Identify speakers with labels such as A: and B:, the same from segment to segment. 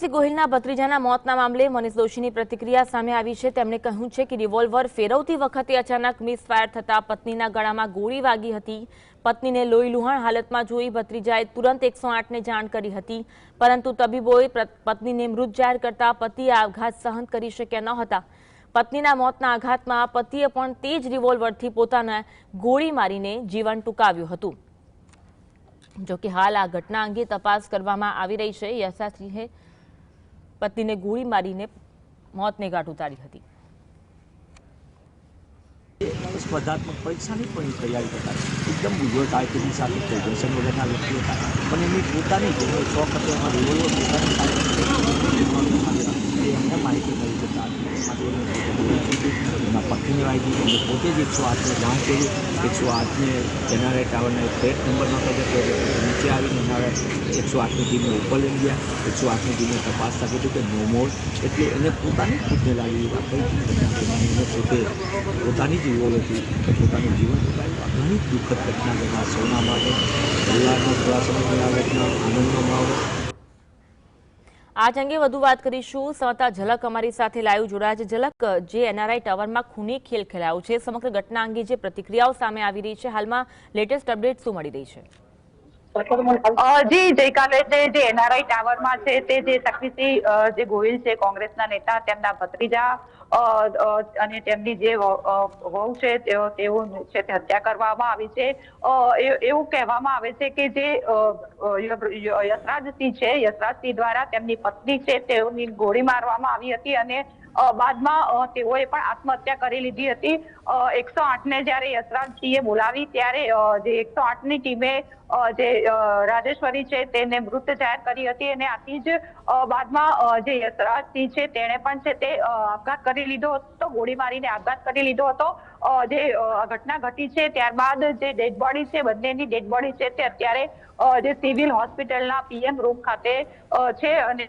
A: ગોહિલના ભત્રીજાના મોતના મામલે મનીષ દોશીની પ્રતિક્રિયા સામે આવી છે। તેમણે કહ્યું છે કે રિવોલ્વર ફેરવતી વખતે અચાનક મિસફાયર થતા પત્નીના ગળામાં ગોળી વાગી હતી। પત્નીને લોહીલુહાણ હાલતમાં જોઈ ભત્રીજાએ તુરંત 108ને જાણ કરી હતી, પરંતુ તબીબોએ પત્નીને મૃત જાહેર કરતા પતિએ આઘાત સહન કરી શક્યા ન હતા। પત્નીના મોતના આઘાતમાં પતિએ પણ તે જ રિવોલ્વરથી પોતાને ગોળી મારીને જીવન ટૂંકાવ્યું હતું। જો કે હાલ આ ઘટના અંગે તપાસ કરવામાં આવી રહી છે। યશાસિંહે પત્નીને ગોળી મારીને મોતને ઘાટ ઉતારી હતી।
B: સ્પર્ધાત્મક પરીક્ષાની પણ તૈયારી કરતા એકદમ બુદ્ધિ કારકિર્દી સાથે પ્રેઝન્ટેશન વગરના વ્યક્તિ હતા, પણ એમની પોતાની જે શોખ હતો એમાં રિવોલ્વર પોતાની એમને માહિતી મળી જતા એમના પત્નીને વાગી, એમને પોતે જ 108ને જાણ કરી। 108ને એનઆરઆઈ ટાવરના એક ફ્લેટ નંબર નહોતો જતો, નીચે આવીને એનઆરઆઈ 108ની ટીમને ઉપર લઈ ગયા। 108ની ટીમે તપાસ થકી હતું કે નો મોર, એટલે એને પોતાની ખુદને લાગી એને પોતે પોતાની જ રિવોલ્વરથી પોતાનું જીવન ટૂંકાવ્યું। ઘણી દુઃખદ ઘટના બની સૌના માટે, પરિવારનો થોડા સમય ઘટના આનંદનો માહોલ।
A: આજ અંગે વધુ વાત કરીશું। સંવાદદાતા ઝલક અમારી સાથે લાઈવ જોડાયા છે। ઝલક, જે એનઆરઆઈ ટાવરમાં ખૂની ખેલ ખેલાયો છે, સમગ્ર ઘટના અંગે જે પ્રતિક્રિયાઓ સામે આવી રહી છે, હાલમાં લેટેસ્ટ અપડેટ શું મળી રહી છે?
C: જી, ગઈકાલે જે એનઆરઆઈ ટાવરમાં છે તે જે શક્તિસિંહ જે ગોહિલ છે, કોંગ્રેસના નેતા, તેમના ભત્રીજા અને તેમની જે વહુ છે તેઓ છે તે હત્યા કરવામાં આવી છે। એવું કહેવામાં આવે છે કે જે યશરાજસિંહ છે, યશરાજસિંહ દ્વારા તેમની પત્ની છે તેઓની ગોળી મારવામાં આવી હતી અને બાદમાં તેઓએ પણ આત્મહત્યા કરી લીધી હતી। 108ને જ્યારે યશરાજસિંહે બોલાવી ત્યારે જે 108ની ટીમે જે રાજેશ્વરી છે તેને મૃત જાહેર કરી હતી અને આથી જ બાદમાં જે યશરાજસિંહ છે તેણે પણ છે તે આપઘાત કરી લીધો હતો, ગોળી મારીને આપઘાત કરી લીધો હતો। જે ઘટના ઘટી છે ત્યારબાદ જે ડેડ બોડી છે, બંનેની ડેડ બોડી છે તે અત્યારે જે સિવિલ હોસ્પિટલના પીએમ રૂમ ખાતે છે અને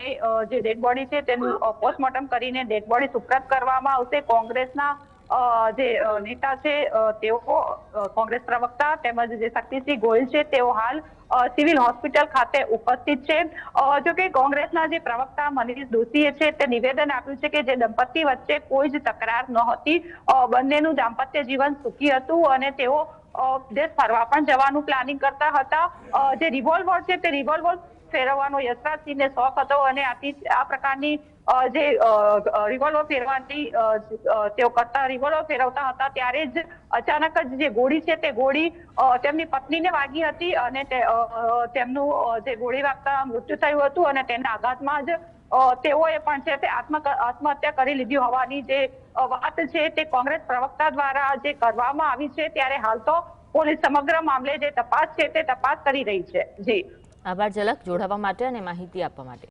C: જે ડેડ બોડી છે તેનું પોસ્ટમોર્ટમ કરીને ડેડ બોડી સુપ્રત કરવામાં આવશે। કોંગ્રેસના જે નેતા છે તેઓ કોંગ્રેસ પ્રવક્તા તેમજ જે શક્તિસિંહ ગોહિલ છે તેઓ હાલ સિવિલ હોસ્પિટલ ખાતે ઉપસ્થિત છે। જોકે કોંગ્રેસના જે પ્રવક્તા મનીષ દોશીએ છે તે નિવેદન આપ્યું છે કે જે દંપતી વચ્ચે કોઈ જ તકરાર નહોતી, બંનેનું દાંપત્ય જીવન સુખી હતું અને તેઓ દેશ ફરવા પણ જવાનું પ્લાનિંગ કરતા હતા। જે રિવોલ્વર છે તે રિવોલ્વર ફેરવવાનો યશરાજસિંહને શોખ હતો અને આથી આ પ્રકારની જે રિવોલ્વર ફેરવાની તેઓ કરતા રિવોલ્વર ફેરવતા હતા ત્યારે જ અચાનક જ જે ગોળી છે તે ગોળી તેમની પત્નીને વાગી હતી અને તેમનું જે ગોળી વાગતા મૃત્યુ થયું હતું અને તેના આઘાતમાં જ તેઓએ પણ છે તે આત્મહત્યા કરી લીધી હોવાની જે વાત છે તે કોંગ્રેસ પ્રવક્તા દ્વારા જે કરવામાં આવી છે। ત્યારે હાલ તો પોલીસ સમગ્ર મામલે જે તપાસ છે તે તપાસ કરી રહી છે। જી,
A: આભાર ઝલક, જોડાવા માટે અને માહિતી આપવા માટે।